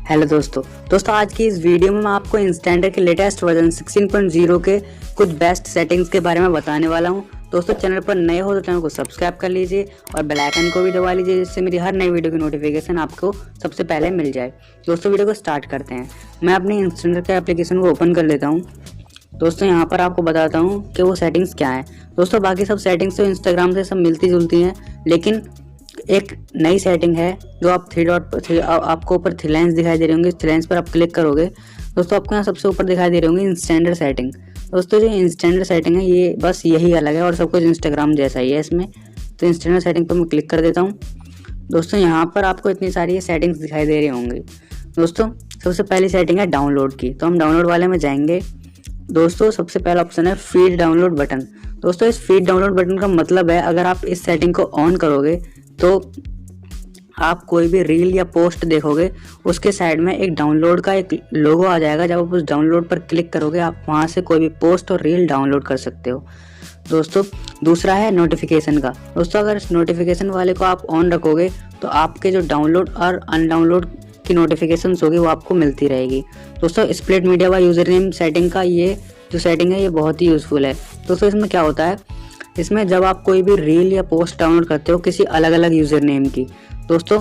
Hello दोस्तों आज की इस वीडियो में मैं आपको इंस्टेंटर के लेटेस्ट वर्जन 16.0 के कुछ बेस्ट सेटिंग्स के बारे में बताने वाला हूं। दोस्तों चैनल पर नए हो तो चैनल को सब्सक्राइब कर लीजिए और बेल आइकन को भी दबा लीजिए, जिससे मेरी हर नई वीडियो की नोटिफिकेशन आपको सबसे पहले मिल जाए। दोस्तों वीडियो को स्टार्ट करते हैं। मैं अपनी इंस्टेंटर के एप्लीकेशन को ओपन कर लेता हूँ। दोस्तों यहाँ पर आपको बताता हूँ कि वो सेटिंग्स क्या हैं। दोस्तों बाकी सब सेटिंग्स तो इंस्टाग्राम से सब मिलती जुलती हैं, लेकिन एक नई सेटिंग है जो आप आपको ऊपर थ्री लाइन्स दिखाई दे रही होंगी। थ्री लाइन्स पर आप क्लिक करोगे दोस्तों आपको यहाँ सबसे ऊपर दिखाई दे रही होंगी इंस्टेंटर सेटिंग। दोस्तों जो इंस्टेंटर सेटिंग है ये बस यही अलग है और सब कुछ इंस्टाग्राम जैसा ही है इसमें। तो इंस्टेंटर सेटिंग पर मैं क्लिक कर देता हूँ। दोस्तों यहाँ पर आपको इतनी सारी सेटिंग्स दिखाई दे रही होंगी। दोस्तों सबसे पहली सेटिंग है डाउनलोड की, तो हम डाउनलोड वाले में जाएंगे। दोस्तों सबसे पहला ऑप्शन है फीड डाउनलोड बटन। दोस्तों इस फीड डाउनलोड बटन का मतलब है, अगर आप इस सेटिंग को ऑन करोगे तो आप कोई भी रील या पोस्ट देखोगे उसके साइड में एक डाउनलोड का एक लोगो आ जाएगा। जब आप उस डाउनलोड पर क्लिक करोगे आप वहां से कोई भी पोस्ट और रील डाउनलोड कर सकते हो। दोस्तों दूसरा है नोटिफिकेशन का। दोस्तों अगर इस नोटिफिकेशन वाले को आप ऑन रखोगे तो आपके जो डाउनलोड और अनडाउनलोड की नोटिफिकेशंस होगी वो आपको मिलती रहेगी। दोस्तों स्प्लिट मीडिया व यूजर नेम सेटिंग का ये जो सेटिंग है ये बहुत ही यूजफुल है। दोस्तों इसमें क्या होता है, इसमें जब आप कोई भी रील या पोस्ट डाउनलोड करते हो किसी अलग अलग यूज़र नेम की, दोस्तों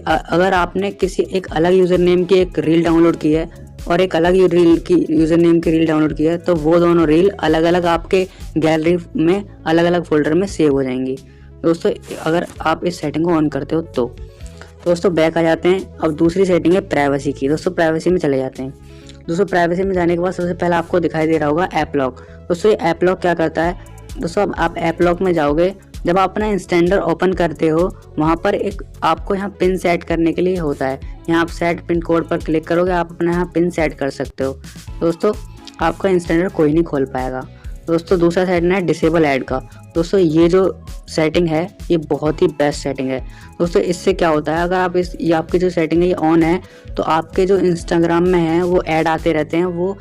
अगर आपने किसी एक अलग यूज़र नेम की एक रील डाउनलोड की है और एक अलग यूज़र नेम की रील डाउनलोड की है, तो वो दोनों रील अलग अलग आपके गैलरी में अलग अलग फोल्डर में सेव हो जाएंगी। दोस्तों अगर आप इस सेटिंग को ऑन करते हो तो दोस्तों बैक आ जाते हैं। अब दूसरी सेटिंग है प्राइवेसी की। दोस्तों प्राइवेसी में चले जाते हैं। दोस्तों प्राइवेसी में जाने के बाद सबसे पहले आपको दिखाई दे रहा होगा ऐप लॉक। दोस्तों ये ऐप लॉक क्या करता है, दोस्तों अब आप ऐप लॉक में जाओगे, जब आप अपना इंस्टेंटर ओपन करते हो वहाँ पर एक आपको यहाँ पिन सेट करने के लिए होता है। यहाँ आप सेट पिन कोड पर क्लिक करोगे, आप अपना यहाँ पिन सेट कर सकते हो। दोस्तों आपका इंस्टेंटर कोई नहीं खोल पाएगा। दोस्तों दूसरा सेटिंग है डिसेबल ऐड का। दोस्तों ये जो सेटिंग है ये बहुत ही बेस्ट सेटिंग है। दोस्तों इससे क्या होता है, अगर आप ये आपकी जो सेटिंग है ये ऑन है तो आपके जो इंस्टाग्राम में है वो ऐड आते रहते हैं, वो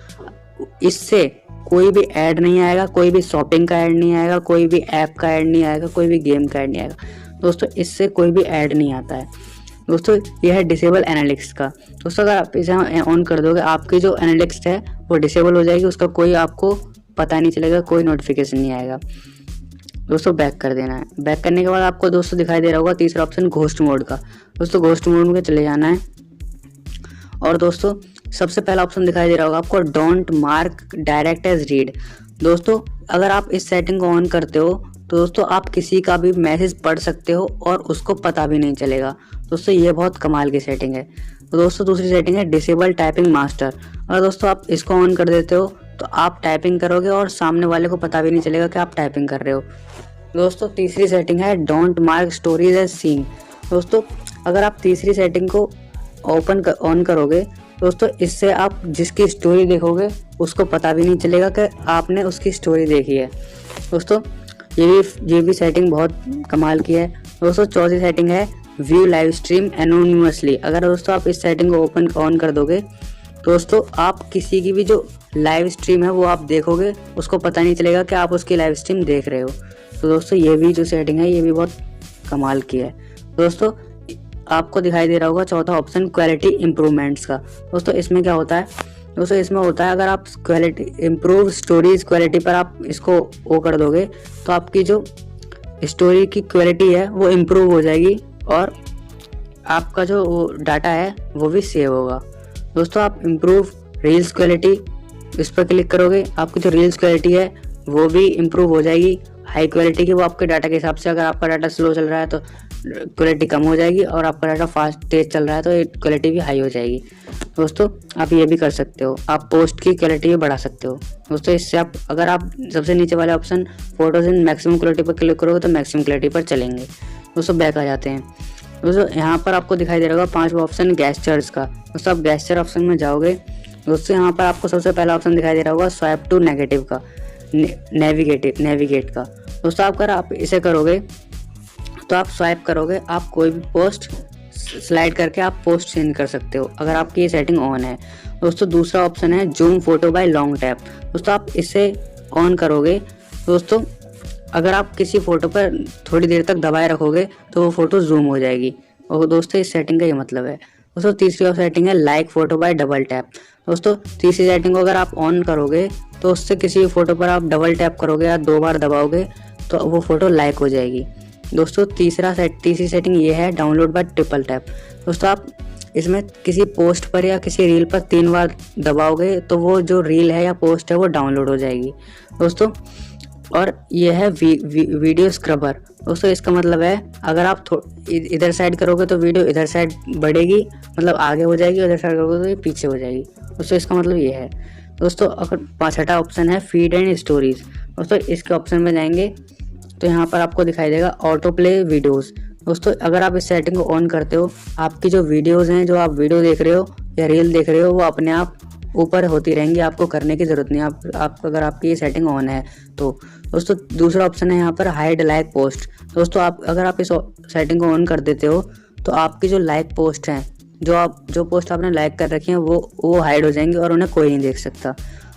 इससे कोई भी ऐड नहीं आएगा, कोई भी शॉपिंग का ऐड नहीं आएगा, कोई भी ऐप का ऐड नहीं आएगा, कोई भी गेम का ऐड नहीं आएगा। दोस्तों इससे कोई भी ऐड नहीं आता है। दोस्तों यह है डिसेबल एनालिटिक्स का। दोस्तों अगर आप इसे ऑन कर दोगे आपकी जो एनालिटिक्स है वो डिसेबल हो जाएगी, उसका कोई आपको पता नहीं चलेगा, कोई नोटिफिकेशन नहीं आएगा। दोस्तों बैक कर देना है। बैक करने के बाद आपको दोस्तों दिखाई दे रहा होगा तीसरा ऑप्शन घोस्ट मोड का। दोस्तों घोस्ट मोड में चले जाना है और दोस्तों सबसे पहला ऑप्शन दिखाई दे रहा होगा आपको don't mark direct as read. दोस्तों अगर आप इस सेटिंग को ऑन करते हो तो दोस्तों आप किसी का भी मैसेज पढ़ सकते हो और उसको पता भी नहीं चलेगा। दोस्तों ये बहुत कमाल की सेटिंग है। तो दोस्तों दूसरी सेटिंग है डिसेबल टाइपिंग मास्टर। और दोस्तों आप इसको ऑन कर देते हो तो आप टाइपिंग करोगे और सामने वाले को पता भी नहीं चलेगा कि आप टाइपिंग कर रहे हो। दोस्तों तीसरी सेटिंग है don't mark stories as seen. दोस्तों अगर आप तीसरी सेटिंग को ऑन करोगे दोस्तों इससे आप जिसकी स्टोरी देखोगे उसको पता भी नहीं चलेगा कि आपने उसकी स्टोरी देखी है। दोस्तों ये भी सेटिंग बहुत कमाल की है। दोस्तों चौथी सेटिंग है व्यू लाइव स्ट्रीम एनोनिमसली। अगर दोस्तों आप इस सेटिंग को ऑन कर दोगे दोस्तों आप किसी की भी जो लाइव स्ट्रीम है वो आप देखोगे, उसको पता नहीं चलेगा कि आप उसकी लाइव स्ट्रीम देख रहे हो। तो दोस्तों ये भी जो सेटिंग है ये भी बहुत कमाल की है। दोस्तों आपको दिखाई दे रहा होगा चौथा ऑप्शन क्वालिटी इंप्रूवमेंट्स का। दोस्तों इसमें क्या होता है, दोस्तों इसमें होता है अगर आप क्वालिटी इम्प्रूव स्टोरीज क्वालिटी पर आप इसको वो कर दोगे तो आपकी जो स्टोरी की क्वालिटी है वो इम्प्रूव हो जाएगी और आपका जो डाटा है वो भी सेव होगा। दोस्तों आप इम्प्रूव रील्स क्वालिटी इस पर क्लिक करोगे, आपकी जो रील्स क्वालिटी है वो भी इम्प्रूव हो जाएगी हाई क्वालिटी की। वो आपके डाटा के हिसाब से, अगर आपका डाटा स्लो चल रहा है तो क्वालिटी कम हो जाएगी और आपका डाटा फास्ट तेज चल रहा है तो क्वालिटी भी हाई हो जाएगी। दोस्तों आप ये भी कर सकते हो, आप पोस्ट की क्वालिटी भी बढ़ा सकते हो। दोस्तों इससे आप अगर आप सबसे नीचे वाले option photos in maximum quality पर क्लिक करोगे तो मैक्सिमम क्वालिटी पर चलेंगे। दोस्तों बैक आ जाते हैं। दोस्तों यहाँ पर आपको दिखाई दे रहा होगा पांचवा ऑप्शन गैस्चर्स का। दोस्तों आप गैस्चर ऑप्शन में जाओगे, दोस्तों यहाँ पर आपको सबसे पहला ऑप्शन दिखाई दे रहा होगा स्वाइप टू नेगेटिव का नेविगेट का। दोस्तों अगर आप इसे करोगे तो आप स्वाइप करोगे, आप कोई भी पोस्ट स्लाइड करके आप पोस्ट चेंज कर सकते हो अगर आपकी ये सेटिंग ऑन है। दोस्तों दूसरा ऑप्शन है zoom photo by long tap. दोस्तों आप इसे ऑन करोगे, दोस्तों अगर आप किसी फोटो पर थोड़ी देर तक दबाए रखोगे तो वो फोटो जूम हो जाएगी और दोस्तों इस सेटिंग का ये मतलब है। दोस्तों तीसरी सेटिंग है like photo bye double tap. दोस्तों तीसरी सेटिंग को अगर आप ऑन करोगे तो उससे किसी भी फोटो पर आप डबल टैप करोगे या 2 बार दबाओगे तो वो फोटो लाइक हो जाएगी। दोस्तों तीसरी सेटिंग ये है डाउनलोड बाय ट्रिपल टैप। दोस्तों आप इसमें किसी पोस्ट पर या किसी रील पर 3 बार दबाओगे तो वो जो रील है या पोस्ट है वो डाउनलोड हो जाएगी दोस्तों। और ये है वीडियो स्क्रबर। दोस्तों इसका मतलब है अगर आप इधर साइड करोगे तो वीडियो इधर साइड बढ़ेगी, मतलब आगे हो जाएगी, उधर साइड करोगे तो ये पीछे हो जाएगी। दोस्तों इसका मतलब ये है। दोस्तों अगर छठा ऑप्शन है फीड एंड स्टोरीज। दोस्तों इसके ऑप्शन में जाएंगे तो यहाँ पर आपको दिखाई देगा ऑटो प्ले वीडियोज़। दोस्तों अगर आप इस सेटिंग को ऑन करते हो, आपकी जो वीडियोज़ हैं, जो आप वीडियो देख रहे हो या रील देख रहे हो, वो अपने आप ऊपर होती रहेंगी, आपको करने की ज़रूरत नहीं। आप अगर आपकी ये सेटिंग ऑन है तो। दोस्तों दूसरा ऑप्शन है यहाँ पर हाइड लाइक पोस्ट। दोस्तों अगर आप इस सेटिंग को ऑन कर देते हो तो आपकी जो लाइक पोस्ट हैं, जो पोस्ट आपने लाइक कर रखी हैं वो हाइड हो जाएंगी और उन्हें कोई नहीं देख सकता।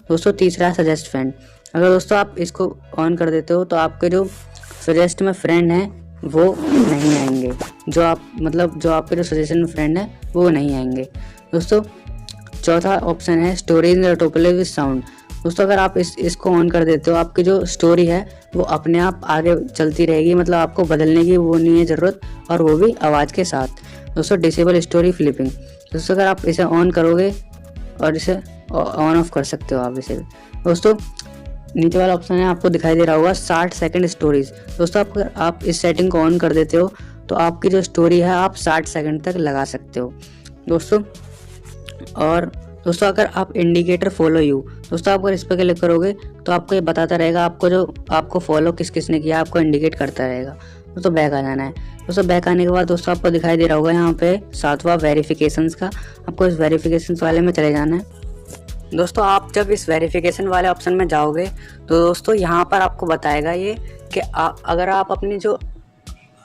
दोस्तों तीसरा है सजेस्ट फ्रेंड। अगर दोस्तों आप इसको ऑन कर देते हो तो आपके जो सजेस्ट में फ्रेंड हैं वो नहीं आएंगे, जो आपके जो सजेशन में फ्रेंड है वो नहीं आएंगे। दोस्तों चौथा ऑप्शन है storage auto play with sound. दोस्तों अगर आप इसको ऑन कर देते हो, आपकी जो स्टोरी है वो अपने आप आगे चलती रहेगी, मतलब आपको बदलने की वो नहीं है ज़रूरत, और वो भी आवाज़ के साथ। दोस्तों डिसेबल स्टोरी फ्लिपिंग। दोस्तों अगर आप इसे ऑन करोगे और इसे ऑन ऑफ कर सकते हो आप इसे। दोस्तों नीचे वाला ऑप्शन है आपको दिखाई दे रहा होगा 60 सेकंड स्टोरीज। दोस्तों अगर आप इस सेटिंग को ऑन कर देते हो तो आपकी जो स्टोरी है आप 60 सेकंड तक लगा सकते हो दोस्तों। और दोस्तों अगर आप इंडिकेटर फॉलो यू, दोस्तों आप अगर इस पर क्लिक करोगे तो आपको ये बताता रहेगा आपको फॉलो किस किस ने किया, आपको इंडिकेट करता रहेगा। दोस्तों बैक आ जाना है। दोस्तों बैक आने के बाद दोस्तों आपको दिखाई दे रहा होगा यहाँ पे 7वां वेरिफिकेशंस का, आपको इस वेरिफिकेशंस वाले में चले जाना है। दोस्तों आप जब इस वेरिफिकेशन वाले ऑप्शन में जाओगे तो दोस्तों यहाँ पर आपको बताएगा ये कि अगर आप अपनी जो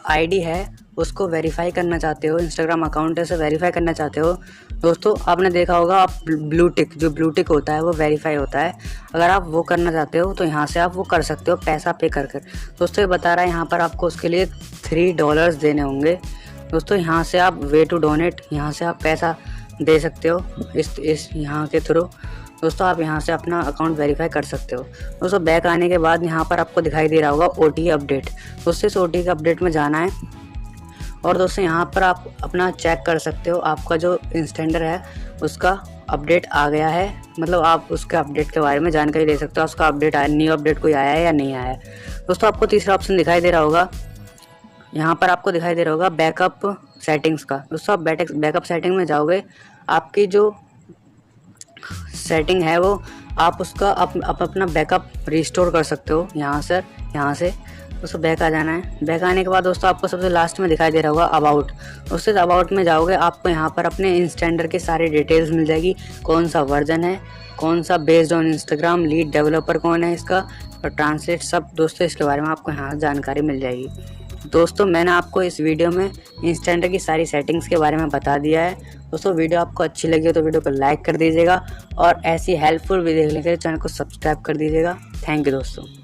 आईडी है उसको वेरीफाई करना चाहते हो, इंस्टाग्राम अकाउंट है उसे वेरीफाई करना चाहते हो। दोस्तों आपने देखा होगा आप ब्लू टिक होता है वो वेरीफाई होता है, अगर आप वो करना चाहते हो तो यहाँ से आप वो कर सकते हो पैसा पे कर। दोस्तों ये बता रहा है यहाँ पर आपको उसके लिए $3 देने होंगे। दोस्तों यहाँ से आप वे टू डोनेट, यहाँ से आप पैसा दे सकते हो इस यहाँ के थ्रू। दोस्तों आप यहाँ से अपना अकाउंट वेरीफाई कर सकते हो। दोस्तों बैक आने के बाद यहाँ पर आपको दिखाई दे रहा होगा OT अपडेट। दोस्तों इस OT अपडेट में जाना है और दोस्तों यहाँ पर आप अपना चेक कर सकते हो, आपका जो इंस्टेंडर है उसका अपडेट आ गया है, मतलब आप उसके अपडेट के बारे में जानकारी ले सकते हो, उसका अपडेट आया, न्यू अपडेट कोई आया है या नहीं आया है। दोस्तों आपको तीसरा ऑप्शन दिखाई दे रहा होगा, यहाँ पर आपको दिखाई दे रहा होगा बैकअप सेटिंग्स का। दोस्तों आप बैकअप सेटिंग में जाओगे, आपकी जो सेटिंग है वो आप उसका अपना बैकअप रिस्टोर कर सकते हो यहाँ से। दोस्तों बैक आ जाना है। बैक आने के बाद दोस्तों आपको सबसे लास्ट में दिखाई दे रहा होगा अबाउट। दोस्तों अबाउट में जाओगे, आपको यहाँ पर अपने इंस्टेंडर की सारी डिटेल्स मिल जाएगी, कौन सा वर्जन है, कौन सा based on Instagram, lead developer कौन है इसका, और ट्रांसलेट सब। दोस्तों इसके बारे में आपको यहाँ जानकारी मिल जाएगी। दोस्तों मैंने आपको इस वीडियो में इंस्टेंडर की सारी सेटिंग्स के बारे में बता दिया है। दोस्तों वीडियो आपको अच्छी लगी हो तो वीडियो को लाइक कर दीजिएगा और ऐसी हेल्पफुल वीडियो देखने के लिए चैनल को सब्सक्राइब कर दीजिएगा। थैंक यू दोस्तों।